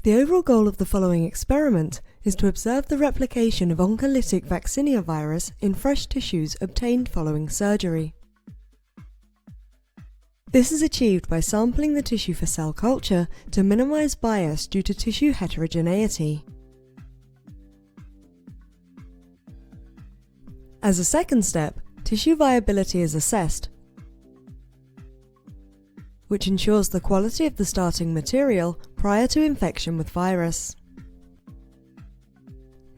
The overall goal of the following experiment is to observe the replication of oncolytic vaccinia virus in fresh tissues obtained following surgery. This is achieved by sampling the tissue for cell culture to minimize bias due to tissue heterogeneity. As a second step, tissue viability is assessed, which ensures the quality of the starting material prior to infection with virus.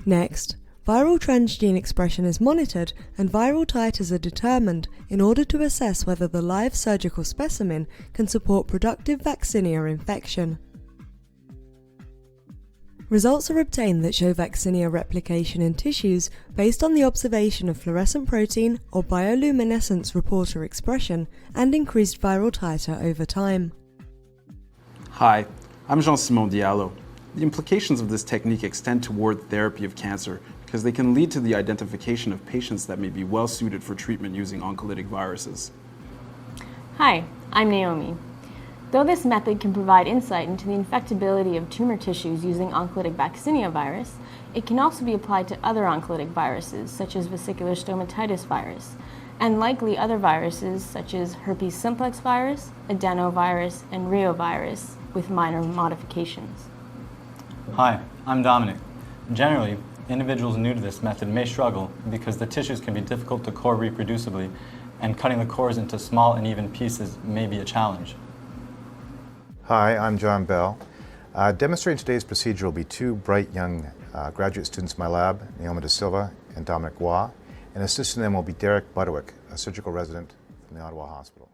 Next, viral transgene expression is monitored and viral titers are determined in order to assess whether the live surgical specimen can support productive vaccinia infection. Results are obtained that show vaccinia replication in tissues based on the observation of fluorescent protein or bioluminescence reporter expression and increased viral titer over time. Hi, I'm Jean-Simon Diallo. The implications of this technique extend toward therapy of cancer because they can lead to the identification of patients that may be well suited for treatment using oncolytic viruses. Hi, I'm Naomi. Though this method can provide insight into the infectability of tumor tissues using oncolytic vaccinia virus, it can also be applied to other oncolytic viruses such as vesicular stomatitis virus, and likely other viruses such as herpes simplex virus, adenovirus, and reovirus with minor modifications. Hi, I'm Dominic. Generally, individuals new to this method may struggle because the tissues can be difficult to core reproducibly, and cutting the cores into small and even pieces may be a challenge. Hi, I'm John Bell. Demonstrating today's procedure will be two bright young graduate students in my lab, Naomi de Silva and Dominic, and assisting them will be Derek Butterwick, a surgical resident from the Ottawa Hospital.